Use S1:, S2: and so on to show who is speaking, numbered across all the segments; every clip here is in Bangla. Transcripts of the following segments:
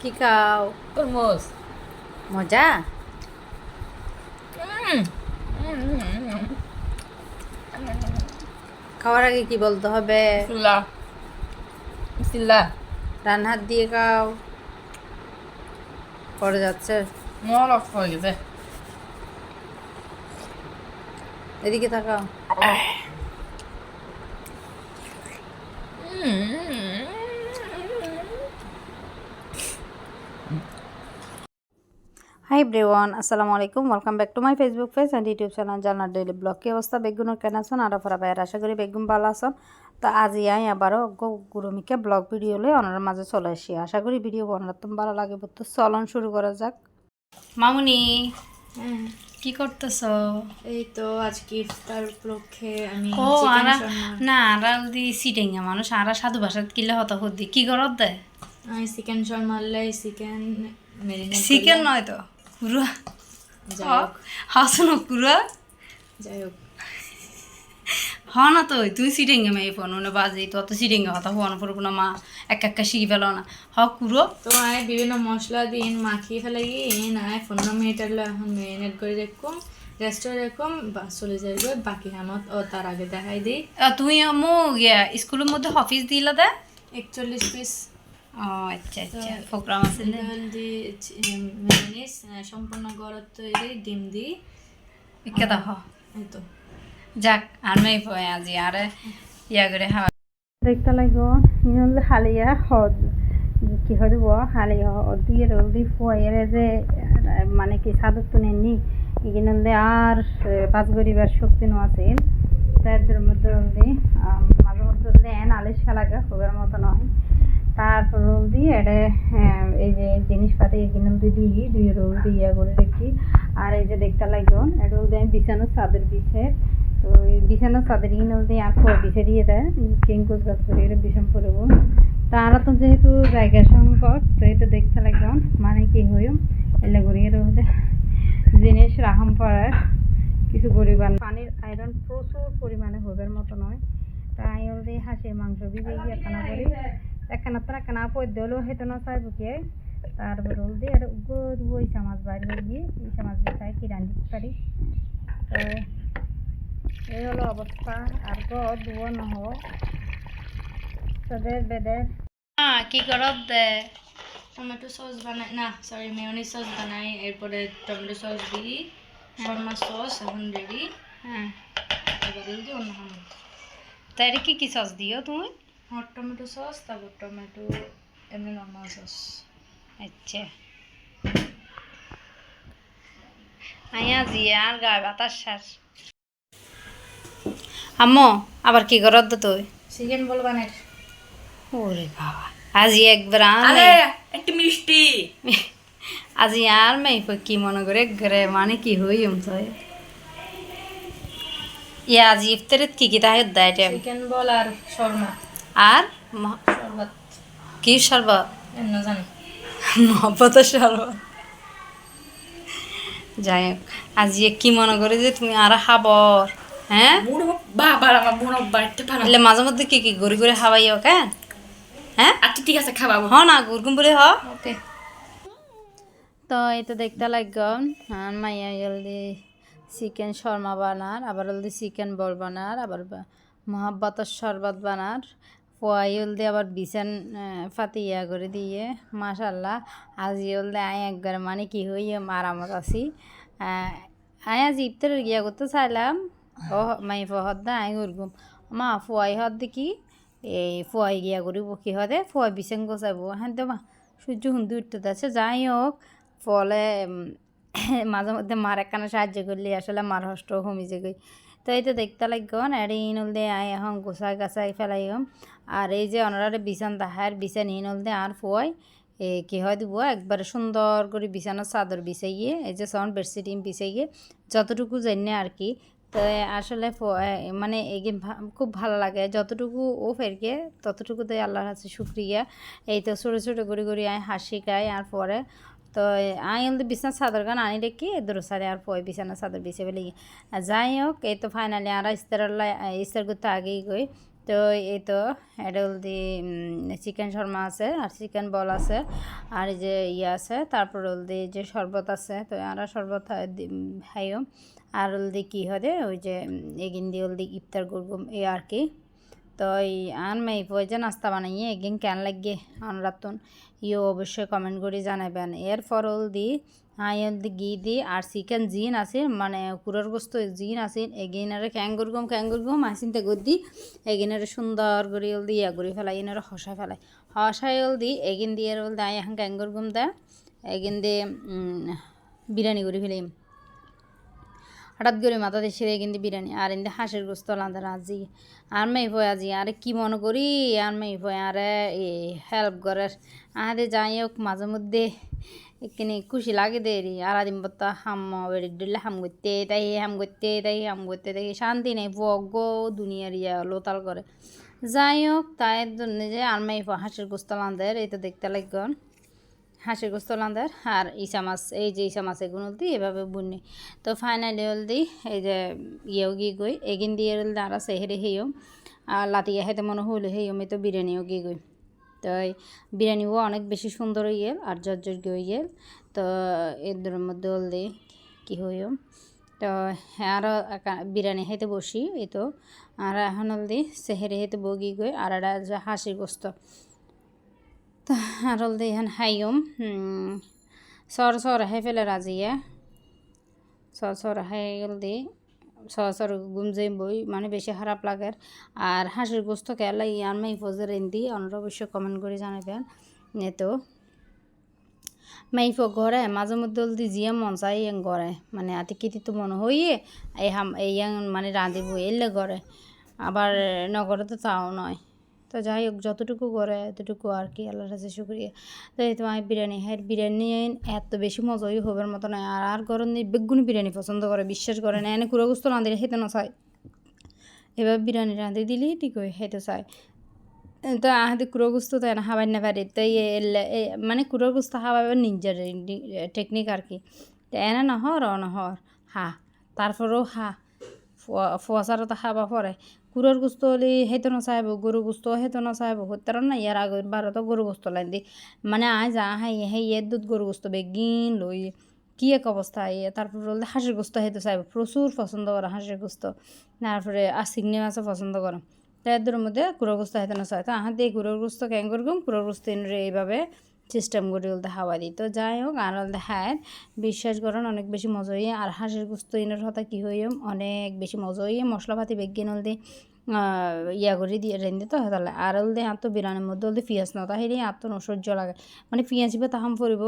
S1: কি খাও?
S2: তরমুজ।
S1: মজা? খাওয়ার আগে কি বলতে হবে?
S2: বিসমিল্লাহ বিসমিল্লাহ।
S1: ডান হাত দিয়ে খাও। পড়ে যাচ্ছে।
S2: নরক হয়ে গেছে।
S1: এদিকে তাকাও। হাই এভরিওয়ান, আসসালামু আলাইকুম। Welcome back to my Facebook page and YouTube channel জানার ডেইলি ব্লগ। কি অবস্থা বেগুনের কেন আছেন? আর আপনারা ভাইয়ের আশা করি বেগুন ভালো আছেন। তো আজ আই আবারও গুরুমিকে ব্লগ ভিডিও লয়ে ওনার মাঝে চলে আসি। আশা করি ভিডিও বানাতে ভালো লাগে। তো চলন শুরু করা যাক। মামুনি, কি করতেছ?
S3: এই তো আজকে ইফতার উপলক্ষে আমি
S1: ও
S3: চিকেন
S1: আরা
S3: শর্মা
S1: না আরা দি সিটেঙ্গা মানুষ আরা সাধু ভাষাত কিলে হত হদ্দি কি করত দে?
S3: আমি চিকেন শর্মা লাই চিকেন মেরিনেট
S1: চিকেন নয় তো কুরুয়া।
S3: যাই হোক
S1: হাসুন কুরুয়া।
S3: যাই হোক
S1: হ না তো তুই সিটেঙ্গে মেয়ে ফোন বাজে তো অত সিটেঙ্গে হতা হওয়ানো পড়বো না মা এক একটা শিখি ফেলো না হ কুরো।
S3: তো আমি বিভিন্ন মশলা দিন মাখিয়ে ফেলে গিয়ে না 15 মিনিট এখন মেরিনেট করে রাখুম রেস্টে রাখুম বা চলে যাবে বাকি হামত ও তার আগে দেখাই দিই।
S1: তুই মো গিয়া স্কুলের মধ্যে অফিস দিলা দে
S3: 41 পিস
S1: ও আচ্ছা আচ্ছা প্রোগ্রাম আছে
S3: হলদি মেরিনেট সম্পূর্ণ গরম তৈরি ডিম দিই
S1: কেদা হ
S3: এই তো
S1: যাক আর মেয়ে পয় আজি আরে ইয়া করে হাওয়া দেখতে লাগো ইনলে হালিয়া হদ কি হদ ব হালিয়া হদ দিয়ে রলদি ফয়েরে যে মানে কি সাদত তো নেননি ইগিনলে আর পাঁচ গরিবার শক্তি নো আছে তাদের মধ্যে রলদি মাঝে মধ্যে রলদি এন আলিশ খেলাকে খুবের মতো নয়। তারপর রোল দিয়ে এটা এই যে জিনিসপাতি এগুলো দিই দুই রোল দিয়ে করে রেখি। আর এই যে দেখতে লাগবেন এটা রোল দিয়ে আমি বিছানোর চাদর বিছে তো এই বিছানোর চাদর ইনল দিয়ে আর ফোর বিছে দিয়ে দেয় কেঙ্কুজ গাছ করে এটা বিছান পড়ব। তারা তো যেহেতু জায়গা সংকট তো এটা দেখতে লাগবেন মানে কি হইম এলে ঘুরিয়ে রোল জিনিস রাহাম পড়ার কিছু গরিবান পানির আয়রন প্রচুর পরিমাণে হবার মতো নয়। তাই ওল দিয়ে হাঁসের মাংস ভিজে গিয়ে খানা করি একখানা তো একখানা পদ্য হলেও হেঁটে না চাইব কে। তারপর রোল দিয়ে আর গরু ইসা মাছ বাইর হয়ে গিয়ে ইসা মাছ দিয়ে খাই কিরান দিতে পারি। তো এই হলো অবস্থা আর ধুয়ো নহ তোদের বেদের কি করব দে
S3: টমেটো সস বানাই না সরি মেয়োনিজ সস বানাই এরপরে টমেটো সস দিই শর্মা সস এখন রেডি।
S1: হ্যাঁ
S3: এবার দিই অন্য হামত
S1: তাই কি সস দিও তুমি?
S3: হট টমেটো সস তারপর টমেটো এমনি নর্মাল সস।
S1: আচ্ছা আয়া জিয়া আর গায়ে বাতাস শ্বাস আম্মু আবার কি করত তুই?
S3: চিকেন বল বানাই
S1: ওরে বাবা আজি একবার
S2: আরে একটু মিষ্টি।
S1: আজি আর মেয়ে কি মনে করে ঘরে মানে কি হই ইয়া আজি ইফতারিত কি তাহে দেয়
S3: চিকেন বল আর শর্মা
S1: আর
S3: শরবত
S1: কি শরবত?
S3: এমন জানি
S1: মহব্বতের শরবত। যাই হোক আজি কি মনে করে যে তুমি আর খাবর হ্যাঁ
S2: বাবার আমার বোন বাড়িতে পারা।
S1: এলে মাঝে মধ্যে কি কি গড়ি করে খাওয়াইও কেন? হ্যাঁ
S2: আচ্ছা ঠিক আছে খাওয়াবো।
S1: হ না গুরগুম বলে হ ওকে। তো এই তো দেখতে লাগলাম আর মাইয়া জলদি চিকেন শর্মা বানার আবার জলদি চিকেন বল বানার আবার মহাব্বতের শরবত বানার পোয়াই হলদি আবার বিছান ফাতি ইয়া করে দিয়ে মাশাল্লাহ আজি হলদি আয় একবার মানে কি হই আরামত আছি। আয় আজ ইফতারের গিয়া করতে চাইলাম ও মাই ফহদ দা আয় গুরগুম মা ফুয়াই হদ দেখি এই ফুয়াই গিয়া করিব কি হদে ফুয়াই বিছান গোছাইব হ্যাঁ তো মা সূর্য হুন্দি উঠতে যাচ্ছে। যাই হোক ফলে মাঝে মধ্যে মার একখানা সাহায্য করলে আসলে মার হষ্ট কমি যাবে। তো এই তো দেখতে লাগন আর ইনল দিয়ে আয় এখন গোছাই গাছাই ফেলাইম। আর এই যে অনারে বিছান দাহার বিছান ইনল দিয়ে আর ফুয়াই কি হয় দিব একবারে সুন্দর করে বিছানার চাদর বিছাইয়ে এই যে সাউন্ড বেডশিট বিছাইয়ে যতটুকু জানি আর কি। তো আসলে মানে এগে খুব ভালো লাগে যতটুকু ও ফেরকে ততটুকু তো আল্লাহর কাছে শুক্রিয়া। এই তো ছোটো ছোটো করে করে আয় হাসি খাই আর পরে তো আই কিন্তু বিছানার চাদর গান আনি রেখি দূর সারে আর পয় বিছানার চাদর বিছে ফেলে যাই হোক এই তো ফাইনালি আর ইস্তার করতে আগেই গই তো এই তো এটা হলদি চিকেন শর্মা আছে আর চিকেন বল আছে আর এই যে ইয়ে আছে, তারপর হলদি যে শরবত আছে, তো আর শরবত খাইও আর হলদি কী হবে ওই যে এগিন দিয়ে হলদি ইফতার করবো এই আর কি। তো এই আর মেয়ে যে নাস্তা বানাইয়ে এগিন কেন লাগে আনরাতুন ইও অবশ্যই কমেন্ট করে জানাবেন। এরপর হলদি হলদি ঘি দি আর চিকেন জিন আছে মানে কুড়োর গোস্ত জিন আছে এগিনারে ক্যাঙ্গুরগুম আসিনতে গদি এগিনারে সুন্দর করে হলদি ইয়া করে ফেলাই এনারে হসায় ফেলাই হসায় হলদি এগিন দিয়ে হলদি আই এখন ক্যাঙ্গুরগুম দেয় এগিন দিয়ে বিরিয়ানি করে ফেলাই হঠাৎ করে মাথা দেশে কিন্তু বিরিয়ানি আর এমনি হাঁসের গোস্ত লাদার আজি আর মেয়ে ভয় আজি আরে কি মনে করি আর মেয়ে ভয় আরে হেল্প করার আহাদে যাই হোক মাঝে মধ্যে এখানে খুশি লাগে দেরি আর আদিম বত্তা হাম বেড়ে দিলে হাম করতে তাই শান্তি নেই ভগ দুনিয়ার ইয়া লোতাল করে। যাই হোক তাই জন্য যে আর মেয়ে হাঁসের গোস্ত লাদার এই তো দেখতে লাগন হাঁসের গোস্ত লাদার আর ইসা মাছ এই যে ইসা মাছ এগুলো দিই এভাবে বুনি। তো ফাইনালি হলদি এই যে ইয়েও গিয়ে গই এগিন দিয়ে হলদি আর আছে হেরে হেয়েও আর লাতিয়া হেতে মনে হইলো হেয়েও আমি তো বিরিয়ানিও গিয়ে গই। তো বিরিয়ানিও অনেক বেশি সুন্দর ইয়েল আর জর্জর গিয়ে ইয়েল। তো এদের মধ্যে হলদি কী হইও তো আরও বিরিয়ানি খাইতে বসি এই তো আর এখন হলদি সেহেরে হেতে বগি গই আর একটা হাঁসের গোস্ত তো আর হলদি এখন খাইম সর হাই ফেলে রাজিয়া সর হাই হলদি সর ঘুম যাই বই মানে বেশি খারাপ লাগে। আর হাঁসের গোস্ত কেলা ইয়ার মাই ফজর এন্দি অনরা অবশ্যই কমেন্ট করে জানাবেন। তো মাইফ ঘরে মাঝে মধ্যে হলদি জিয়া মন চাই ইয়াং ঘরে মানে আতি কিতি তো মনে হইয়ে এই মানে রাঁধিব এলে ঘরে আবার নগরে তো তাও নয়। তো যাই হোক যতটুকু করে এতটুকু আর কি আল্লাহর কাছে শুকরিয়া। তো এই তো আমি বিরিয়ানি বিরিয়ানি এত বেশি মজাই হবার মতো নয় আর গরম বেগুনি বিরিয়ানি পছন্দ করে বিশ্বাস করে না এনে কুড়ো গুস্ত রাঁধিলে খেতে না চায় এবার বিরিয়ানি রাঁধি দিলেই ঠিক হয় খেতে চায়। তো আহাদি কুড়ো গুস্ত তো এনে হাবাই না পারি তো মানে কুড়ো গুস্ত হাবাইবার নিজের টেকনিক আর কি। তো এনে নহর হা তারপরেও হা ফুয়াশারও তো খাবা পরে কুড়োর গুস্ত হলে হেতো না চাইব গরু গুস্ত হেতো না চাইব হতে না ইয়ার আগের বারো তো গরু গুস্ত লাইন দি মানে আয় যা হাই এর দুধ গরু গুস্ত বেগিন লই কী এক অবস্থা তারপর বলতে হাঁসের গোস্ত হেতে চাইব প্রচুর পছন্দ করে হাঁসের গোস্ত তারপরে আর চিংড়ি মাছও পছন্দ করে। তো এদের মধ্যে কুড়োর গোস্ত হেতে না চাই তো আহার দিয়ে কুড়োর গোস্ত ক্যাং করগুম কুড়োর গোস্ত এইভাবে সিস্টেম করে বলতে হাওয়া দিই। তো যাই হোক আর বলতে হ্যাঁ বিশ্বাস করেন অনেক বেশি মজা হইয়ে আর হাঁসের গোস্ত ইনের হতা কী হইম অনেক বেশি মজা হইয়ে মশলাপাতি বেগিন হলদি ইয়া করে দিয়ে রেঁধে তো তাহলে আর হলদি আর তো বিরিয়ানির মধ্যে হলদি পিঁয়াজ নতা হেরি আর তো নসহ্য লাগে মানে পিঁয়াজ বা তাহাম ফুরিব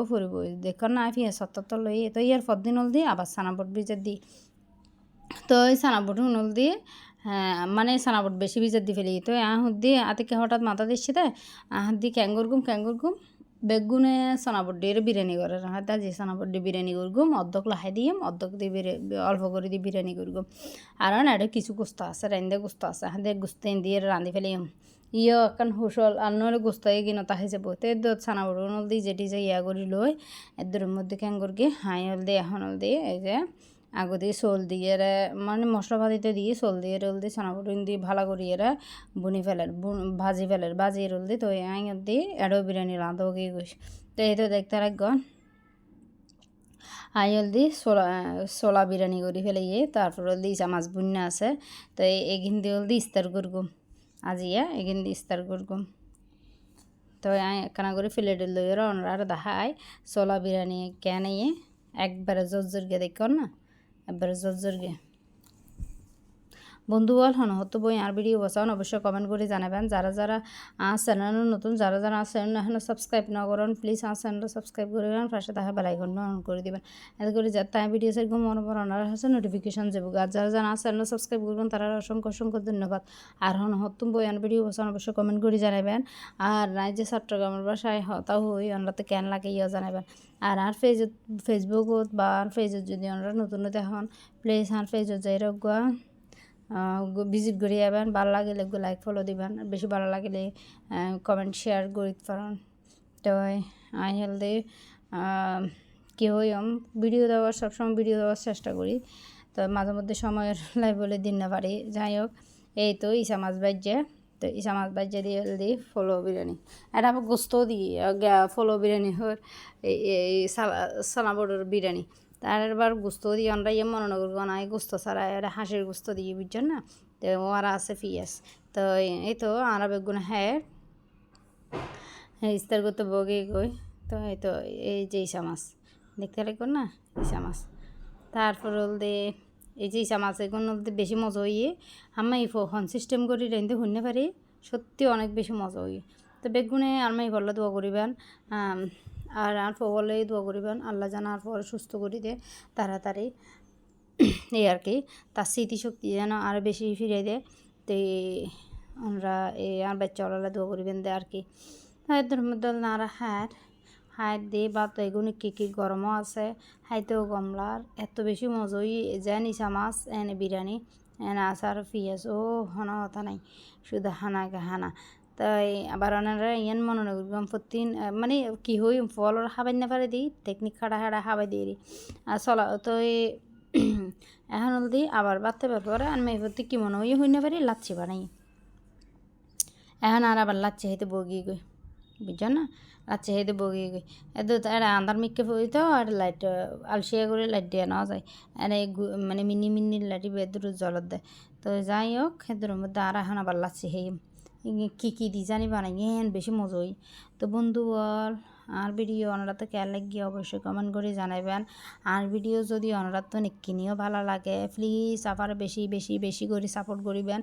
S1: দেখুন না পিঁয়াজ সত্তর লই তো ইয়ার পরদিন হলদি আবার সানাবট ভিজে দিই। তো এই সানাবট হলদি হ্যাঁ মানে সানাবট বেশি ভিজার দি ফেলি তো আহ দিয়ে আতিকে হঠাৎ মাথা দিচ্ছে তাই আহ দি ক্যাঙ্গুরগুম বেগুনে সানাবড্ডির বিরিয়ানি করে হাতে যে সানাবড্ডি বিরিয়ানি করগুম অর্ধক লাহাই দিয়ে অর্ধক দিয়ে অল্প করে দিয়ে বিরিয়ানি করগুম আর না এটা কিছু গোস্ত আছে রান্ধে গোস্ত আছে হাতে গোস্ত দিয়ে রাঁধি ফেলিম ইয়ে এখন হুসল আর নইলে গোস্ত কিনো তাহে যাব তো এদের সানাবড নল দিয়ে যেটি যে ইয়া করি লই এদের মধ্যে ক্যাঙ্গুরকে হাই হল দিয়ে এখন হল দিয়ে এই যে আগো দিয়ে চোল দিয়ে মানে মশলাপাতিতে দিয়ে চোল দিয়ে রোল দিয়ে ছানাপুটিন দিয়ে ভালো করি এরা বুনি ফেলের ভাজি ফেলের ভাজি রোল দিয়ে তো আঙের দিয়ে এড়ো বিরিয়ানি রাঁধো গিয়ে গেছি। তো এই তো দেখতে রাখবেন আইল দি সোলা বিরিয়ানি করি ফেলে গিয়ে তারপর হল দিয়ে চামাচ বুন্না আছে তো এগিন দিয়ে হল দিয়ে ইস্তার করগুম আজিয়া এগিন দিয়ে ইস্তার করগুম। তো কানা করে ফেলেটে লইয়ের ওনারা দেখায় সোলা বিরিয়ানি কেন একবারে জোর গিয়ে দেখুন না একবারে জোর গে বন্ধু বল হন হতো বই আর ভিডিও বসান অবশ্যই কমেন্ট করে জানাবেন। যারা যারা চ্যানেল নতুন যারা যারা চ্যানেল এখন সাবস্ক্রাইব না করেন প্লিজ আমার চ্যানেলটা সাবস্ক্রাইব করে দেবেন পাশে দেখা বেল আইকনটা অন করে দেবেন এতে করে যাতে ভিডিও সেরকম মনে পড়ে ওনার কাছে নোটিফিকেশন যাবো। আর যারা যারা চ্যানেল সাবস্ক্রাইব করবেন তারা অসংখ্য ধন্যবাদ। আর হন হতুম বই আর ভিডিও বসান অবশ্যই কমেন্ট করে জানাবেন। আর যে চট্টগ্রামের বাসায় হতাও হই ওনারাতে কেন লাগে ইয়ে জানাবেন। আর ফেসবুকত বা পেজত যদি ওনারা নতুন হন প্লিজ আর পেজত যাই রগুয়া ভিজিট করে যাবেন ভালো লাগলে লাইক ফলো দিবেন বেশি ভালো লাগলে কমেন্ট শেয়ার করে পারেন। তো আই হেলদি কী হইম ভিডিও দেওয়ার সবসময় ভিডিও দেওয়ার চেষ্টা করি তো মাঝে মধ্যে সময়ের লাই বলে দিন না পারি। যাই হোক এই তো ইসা মাছ বাজ্যে তো ইসা মাছ ভাজা দিয়ে দি ফলো বিরিয়ানি এটা আবার গোস্ত দিয়ে ফলো বিরিয়ানি হর এই সানা বড়োর বিরিয়ানি তারবার গোস্ত দিয়ে আমরা মনোনগর গনায় গোস্ত ছাড়া এটা হাঁসের গোস্ত দিয়ে বুঝছেন না তো ওরা আছে পিঁয়াজ তো এই তো আর বেগুন হ্যাঁ ইস্তার করতে বগে গই তো এই তো এই যে ইসা মাছ দেখতে লাগবে না ইসা মাছ তারপর হলদে এই যে ইসা মাছ এগুলো বেশি মজা হইয়ে আমি ফোন সিস্টেম করি রেঁধে শুনতে পারি সত্যি অনেক বেশি মজা হইয়ে তো বেগুনে আলমাই বললে দোয়া করিবেন আর বলে দোয়া করিবেন আল্লাহ জানা আর পরে সুস্থ করি দে তাড়াতাড়ি এই আর কি তার স্মৃতিশক্তি যেন আরও বেশি ফিরে দেয় তো আমরা এই আর বাচ্চাওয়ালা দোয়া করিবেন দে আর কি এদের মধ্যে নারা হাত দিয়ে বা তো এগুলো কী গরমও আছে হাইতেও গমলার এত বেশি মজই যেন ইসা মাছ এনে বিরিয়ানি এনে আসার পিঁয়াজ ও হানা কথা নাই শুধু হানা তাই আবার ওনারা ইয়ান মনে করলাম প্রতি মানে কি হই ফলর খাবার না পারে দিই টেকনিক খাড়া খাবার দিয়ে দিই আর চলা তো এখন হলদি আবার বাড়তে পরে আমি প্রতি কি মনে হই না পারি লাচ্ছি বানাই এখন আর আবার লাচ্ছি হইতে বগিয়ে গই বুঝছো না লাচ্ছি হইতে বগিয়ে গই এতো এটা আন্দার মিক্কে পড়িতে আর লাইট আলসিয়া করে লাইট দিয়ে নেওয়া যায় এনে মানে মিনি লাইটি বেদুর জলত দেয় তো যাই হোক সেদুর মধ্যে আর এখন আবার লাচ্ছি হেই কী দি জানি বানাই বেশি মজা হই তো বন্ধু বল আর ভিডিও ওনারা তো কেয়ার লাগিয়ে অবশ্যই কমেন্ট করে জানাবেন আর ভিডিও যদি ওনারা তো নিকিনিও ভালো লাগে প্লিজ আবার বেশি করে সাপোর্ট করিবেন।